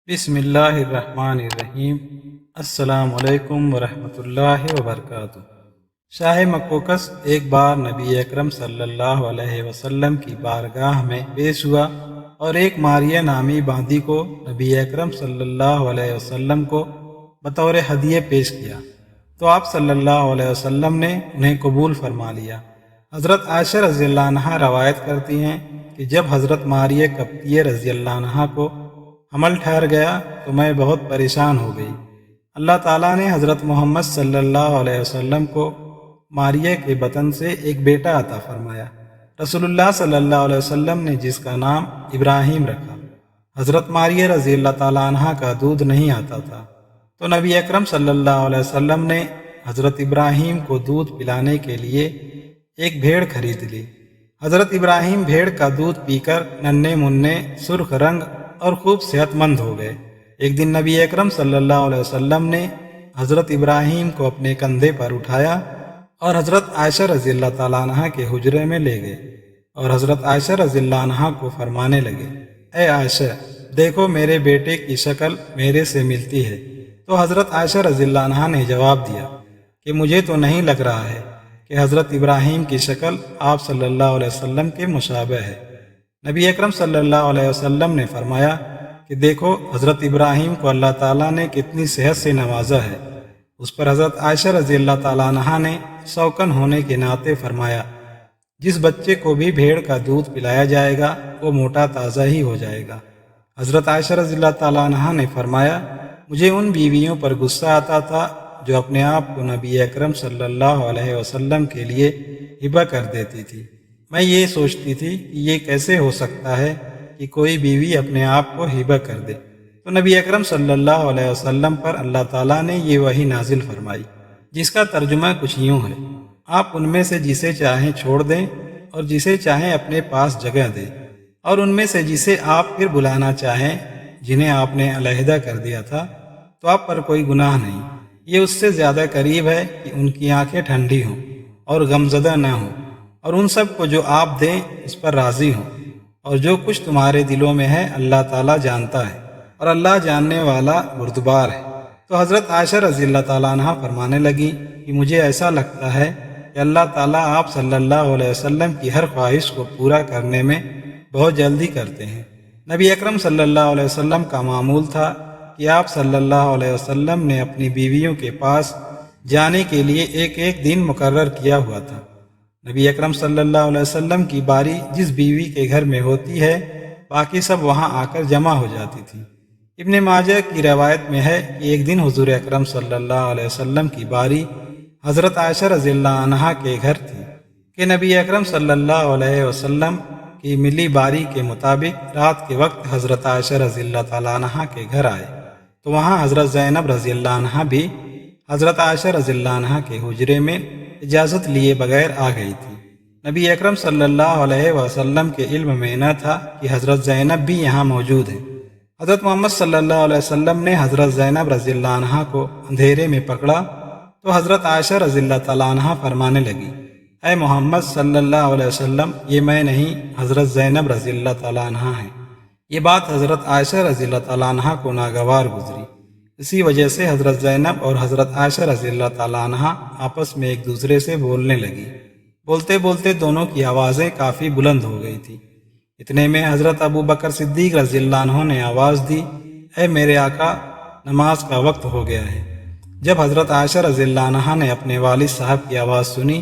بسم اللہ الرحمن الرحیم۔ السلام علیکم ورحمۃ اللہ وبرکاتہ۔ شاہ مکوکس ایک بار نبی اکرم صلی اللہ علیہ وسلم کی بارگاہ میں پیش ہوا اور ایک ماریہ نامی باندی کو نبی اکرم صلی اللہ علیہ وسلم کو بطور ہدیہ پیش کیا تو آپ صلی اللہ علیہ وسلم نے انہیں قبول فرما لیا۔ حضرت عائشہ رضی اللہ عنہا روایت کرتی ہیں کہ جب حضرت ماریہ قبطیہ رضی اللہ عنہا کو حمل ٹھہر گیا تو میں بہت پریشان ہو گئی۔ اللہ تعالیٰ نے حضرت محمد صلی اللہ علیہ وسلم کو ماریہ کے بطن سے ایک بیٹا عطا فرمایا۔ رسول اللہ صلی اللہ علیہ وسلم نے جس کا نام ابراہیم رکھا۔ حضرت ماریہ رضی اللہ تعالیٰ عنہ کا دودھ نہیں آتا تھا تو نبی اکرم صلی اللہ علیہ وسلم نے حضرت ابراہیم کو دودھ پلانے کے لیے ایک بھیڑ خرید لی۔ حضرت ابراہیم بھیڑ کا دودھ پی کر ننھے منھے سرخ رنگ اور خوب صحت مند ہو گئے۔ ایک دن نبی اکرم صلی اللہ علیہ وسلم نے حضرت ابراہیم کو اپنے کندھے پر اٹھایا اور حضرت عائشہ رضی اللہ تعالیٰ عنہ کے حجرے میں لے گئے اور حضرت عائشہ رضی اللہ عنہ کو فرمانے لگے، اے عائشہ، دیکھو میرے بیٹے کی شکل میرے سے ملتی ہے۔ تو حضرت عائشہ رضی اللہ عنہ نے جواب دیا کہ مجھے تو نہیں لگ رہا ہے کہ حضرت ابراہیم کی شکل آپ صلی اللہ علیہ وسلم کے مشابہ ہے۔ نبی اکرم صلی اللہ علیہ وسلم نے فرمایا کہ دیکھو حضرت ابراہیم کو اللہ تعالیٰ نے کتنی صحت سے نوازا ہے۔ اس پر حضرت عائشہ رضی اللہ تعالیٰ عنہا نے شوقن ہونے کے ناطے فرمایا، جس بچے کو بھی بھیڑ کا دودھ پلایا جائے گا وہ موٹا تازہ ہی ہو جائے گا۔ حضرت عائشہ رضی اللہ تعالیٰ عنہا نے فرمایا، مجھے ان بیویوں پر غصہ آتا تھا جو اپنے آپ کو نبی اکرم صلی اللہ علیہ وسلم کے لیے ہبہ کر دیتی تھی۔ میں یہ سوچتی تھی کہ یہ کیسے ہو سکتا ہے کہ کوئی بیوی اپنے آپ کو ہبہ کر دے۔ تو نبی اکرم صلی اللہ علیہ وسلم پر اللہ تعالیٰ نے یہ وحی نازل فرمائی، جس کا ترجمہ کچھ یوں ہے، آپ ان میں سے جسے چاہیں چھوڑ دیں اور جسے چاہیں اپنے پاس جگہ دیں، اور ان میں سے جسے آپ پھر بلانا چاہیں جنہیں آپ نے علیحدہ کر دیا تھا تو آپ پر کوئی گناہ نہیں۔ یہ اس سے زیادہ قریب ہے کہ ان کی آنکھیں ٹھنڈی ہوں اور غمزدہ نہ ہوں، اور ان سب کو جو آپ دیں اس پر راضی ہوں، اور جو کچھ تمہارے دلوں میں ہے اللہ تعالیٰ جانتا ہے، اور اللہ جاننے والا بردبار ہے۔ تو حضرت عائشہ رضی اللہ تعالیٰ عنہ فرمانے لگی کہ مجھے ایسا لگتا ہے کہ اللہ تعالیٰ آپ صلی اللہ علیہ وسلم کی ہر خواہش کو پورا کرنے میں بہت جلدی کرتے ہیں۔ نبی اکرم صلی اللہ علیہ وسلم کا معمول تھا کہ آپ صلی اللہ علیہ وسلم نے اپنی بیویوں کے پاس جانے کے لیے ایک ایک دن مقرر کیا ہوا تھا۔ نبی اکرم صلی اللہ علیہ وسلم کی باری جس بیوی کے گھر میں ہوتی ہے باقی سب وہاں آ کر جمع ہو جاتی تھی۔ ابن ماجہ کی روایت میں ہے کہ ایک دن حضور اکرم صلی اللہ علیہ وسلم کی باری حضرت عائشہ رضی اللہ عنہا کے گھر تھی کہ نبی اکرم صلی اللہ علیہ وسلم کی ملی باری کے مطابق رات کے وقت حضرت عائشہ رضی اللہ تعالیٰ عنہا کے گھر آئے تو وہاں حضرت زینب رضی اللہ عنہا بھی حضرت عائشہ رضی اللہ عنہا کے حجرے میں اجازت لیے بغیر آ گئی تھی۔ نبی اکرم صلی اللہ علیہ وسلم کے علم میں نہ تھا کہ حضرت زینب بھی یہاں موجود ہے۔ حضرت محمد صلی اللہ علیہ وسلم نے حضرت زینب رضی اللہ عنہا کو اندھیرے میں پکڑا تو حضرت عائشہ رضی اللہ تعالیٰ عنہا فرمانے لگی، اے محمد صلی اللہ علیہ وسلم، یہ میں نہیں، حضرت زینب رضی اللہ تعالیٰ عنہا ہیں۔ یہ بات حضرت عائشہ رضی اللہ تعالیٰ عنہا کو ناگوار گزری۔ اسی وجہ سے حضرت زینب اور حضرت عائشہ رضی اللہ تعالیٰ عنہا آپس میں ایک دوسرے سے بولنے لگی۔ بولتے بولتے دونوں کی آوازیں کافی بلند ہو گئی تھی۔ اتنے میں حضرت ابو بکر صدیق رضی اللہ عنہ نے آواز دی، اے میرے آقا، نماز کا وقت ہو گیا ہے۔ جب حضرت عائشہ رضی اللہ عنہا نے اپنے والد صاحب کی آواز سنی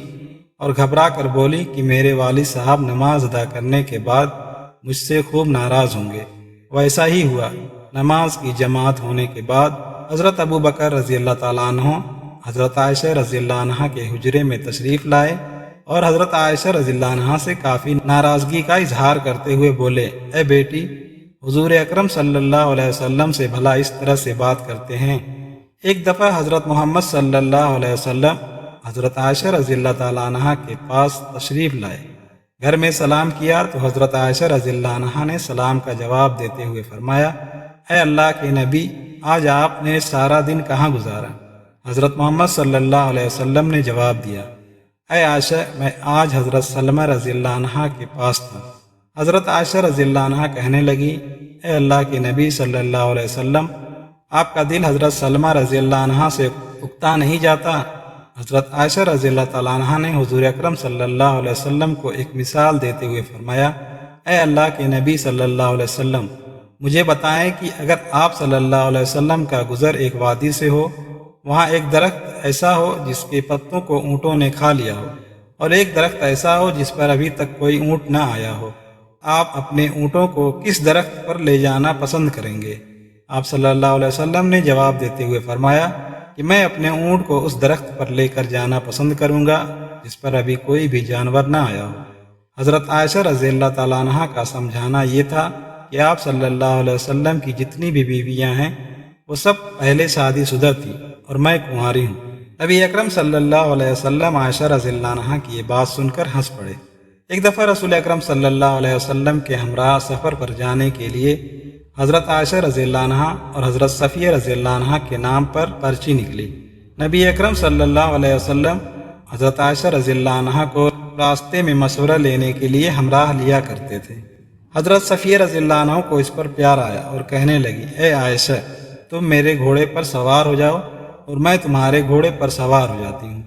اور گھبرا کر بولی کہ میرے والد صاحب نماز ادا کرنے کے بعد مجھ سے خوب ناراض ہوں گے۔ ویسا ہی ہوا۔ نماز کی جماعت ہونے کے بعد حضرت ابو بکر رضی اللہ تعالیٰ عنہ حضرت عائشہ رضی اللہ عنہا کے حجرے میں تشریف لائے اور حضرت عائشہ رضی اللہ عنہا سے کافی ناراضگی کا اظہار کرتے ہوئے بولے، اے بیٹی، حضور اکرم صلی اللہ علیہ وسلم سے بھلا اس طرح سے بات کرتے ہیں؟ ایک دفعہ حضرت محمد صلی اللہ علیہ وسلم حضرت عائشہ رضی اللہ تعالیٰ عنہا کے پاس تشریف لائے۔ گھر میں سلام کیا تو حضرت عائشہ رضی اللہ عنہا نے سلام کا جواب دیتے ہوئے فرمایا، اے اللہ کے نبی، آج آپ نے سارا دن کہاں گزارا؟ حضرت محمد صلی اللہ علیہ وسلم نے جواب دیا، اے عائشہ، میں آج حضرت سلمہ رضی اللہ عنہا کے پاس تھا۔ حضرت عائشہ رضی اللہ عنہا کہنے لگی، اے اللہ کے نبی صلی اللہ علیہ وسلم، آپ کا دل حضرت سلمہ رضی اللہ عنہ سے اکتا نہیں جاتا؟ حضرت عائشہ رضی اللہ تعالیٰ عنہ نے حضور اکرم صلی اللہ علیہ وسلم کو ایک مثال دیتے ہوئے فرمایا، اے اللہ کے نبی صلی اللہ علیہ وسلم، مجھے بتائیں کہ اگر آپ صلی اللہ علیہ وسلم کا گزر ایک وادی سے ہو، وہاں ایک درخت ایسا ہو جس کے پتوں کو اونٹوں نے کھا لیا ہو، اور ایک درخت ایسا ہو جس پر ابھی تک کوئی اونٹ نہ آیا ہو، آپ اپنے اونٹوں کو کس درخت پر لے جانا پسند کریں گے؟ آپ صلی اللہ علیہ وسلم نے جواب دیتے ہوئے فرمایا کہ میں اپنے اونٹ کو اس درخت پر لے کر جانا پسند کروں گا جس پر ابھی کوئی بھی جانور نہ آیا ہو۔ حضرت عائشہ رضی اللہ تعالیٰ عنہ کا سمجھانا یہ تھا کہ آپ صلی اللہ علیہ وسلم کی جتنی بھی بیویاں ہیں وہ سب پہلے شادی شدہ تھی اور میں کنواری ہوں۔ نبی اکرم صلی اللہ علیہ وسلم عائشہ رضی اللہ عنہ کی یہ بات سن کر ہنس پڑے۔ ایک دفعہ رسول اکرم صلی اللہ علیہ وسلم کے ہمراہ سفر پر جانے کے لیے حضرت عائشہ رضی اللہ عنہ اور حضرت صفیہ رضی اللہ عنہ کے نام پر پرچی نکلی۔ نبی اکرم صلی اللہ علیہ وسلم حضرت عائشہ رضی اللہ عنہ کو راستے میں مشورہ لینے کے لیے ہمراہ لیا کرتے تھے۔ حضرت صفیہ رضی اللہ عنہ کو اس پر پیار آیا اور کہنے لگی، اے عائشہ، تم میرے گھوڑے پر سوار ہو جاؤ اور میں تمہارے گھوڑے پر سوار ہو جاتی ہوں،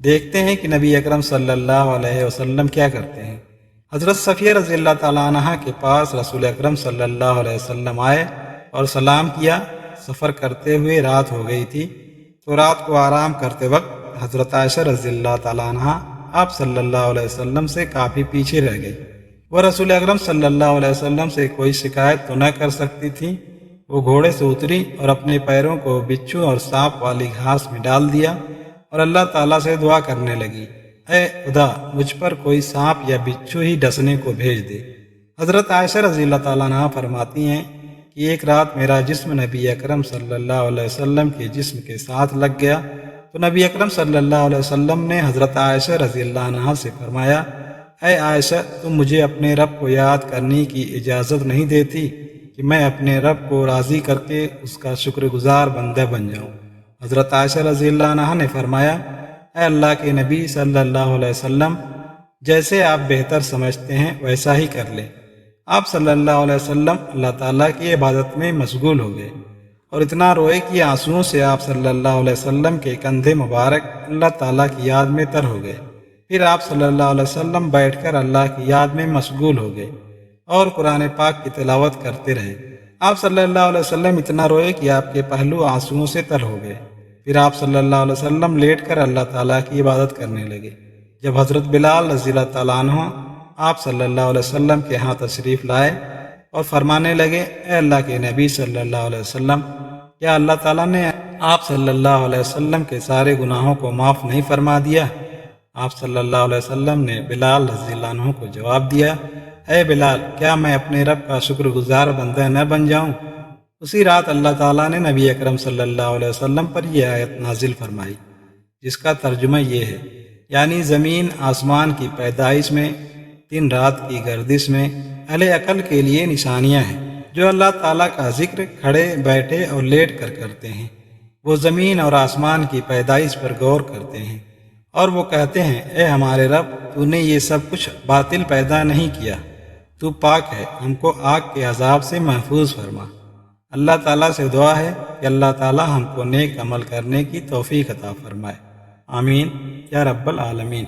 دیکھتے ہیں کہ نبی اکرم صلی اللہ علیہ وسلم کیا کرتے ہیں۔ حضرت صفیہ رضی اللہ تعالیٰ عنہ کے پاس رسول اکرم صلی اللہ علیہ وسلم آئے اور سلام کیا۔ سفر کرتے ہوئے رات ہو گئی تھی، تو رات کو آرام کرتے وقت حضرت عائشہ رضی اللہ تعالیٰ عنہ آپ صلی اللہ علیہ وسلم سے کافی پیچھے رہ گئی۔ وہ رسول اکرم صلی اللہ علیہ وسلم سے کوئی شکایت تو نہ کر سکتی تھی۔ وہ گھوڑے سے اتری اور اپنے پیروں کو بچھو اور سانپ والی گھاس میں ڈال دیا اور اللہ تعالیٰ سے دعا کرنے لگی، اے خدا، مجھ پر کوئی سانپ یا بچھو ہی ڈسنے کو بھیج دے۔ حضرت عائشہ رضی اللہ تعالیٰ عنہ فرماتی ہیں کہ ایک رات میرا جسم نبی اکرم صلی اللہ علیہ وسلم کے جسم کے ساتھ لگ گیا، تو نبی اکرم صلی اللہ علیہ وسلم نے حضرت عائشہ رضی اللہ عنہ سے فرمایا، اے عائشہ، تم مجھے اپنے رب کو یاد کرنے کی اجازت نہیں دیتی کہ میں اپنے رب کو راضی کر کے اس کا شکر گزار بندہ بن جاؤں؟ حضرت عائشہ رضی اللہ عنہ نے فرمایا، اے اللہ کے نبی صلی اللہ علیہ وسلم، جیسے آپ بہتر سمجھتے ہیں ویسا ہی کر لیں۔ آپ صلی اللہ علیہ وسلم اللہ تعالیٰ کی عبادت میں مشغول ہو گئے اور اتنا روئے کہ آنسوؤں سے آپ صلی اللہ علیہ وسلم کے کندھے مبارک اللہ تعالیٰ کی یاد میں تر ہو گئے۔ پھر آپ صلی اللہ علیہ وسلم بیٹھ کر اللہ کی یاد میں مشغول ہو گئے اور قرآن پاک کی تلاوت کرتے رہے۔ آپ صلی اللہ علیہ وسلم اتنا روئے کہ آپ کے پہلو آنسوؤں سے تر ہو گئے۔ پھر آپ صلی اللہ علیہ وسلم لیٹ کر اللہ تعالیٰ کی عبادت کرنے لگے۔ جب حضرت بلال رضی اللہ تعالیٰ عنہ آپ صلی اللہ علیہ وسلم کے ہاں تشریف لائے اور فرمانے لگے، اے اللہ کے نبی صلی اللہ علیہ وسلم، کیا اللہ تعالیٰ نے آپ صلی اللہ علیہ وسلم کے سارے گناہوں کو معاف نہیں فرما دیا؟ آپ صلی اللہ علیہ وسلم نے بلال رضی اللہ عنہ کو جواب دیا، اے بلال، کیا میں اپنے رب کا شکر گزار بندہ نہ بن جاؤں؟ اسی رات اللہ تعالیٰ نے نبی اکرم صلی اللہ علیہ وسلم پر یہ آیت نازل فرمائی، جس کا ترجمہ یہ ہے، یعنی زمین آسمان کی پیدائش میں، دن رات کی گردش میں اہل عقل کے لیے نشانیاں ہیں، جو اللہ تعالیٰ کا ذکر کھڑے بیٹھے اور لیٹ کر کرتے ہیں۔ وہ زمین اور آسمان کی پیدائش پر غور کرتے ہیں اور وہ کہتے ہیں، اے ہمارے رب، تو نے یہ سب کچھ باطل پیدا نہیں کیا، تو پاک ہے، ہم کو آگ کے عذاب سے محفوظ فرما۔ اللہ تعالیٰ سے دعا ہے کہ اللہ تعالیٰ ہم کو نیک عمل کرنے کی توفیق عطا فرمائے۔ آمین یا رب العالمین۔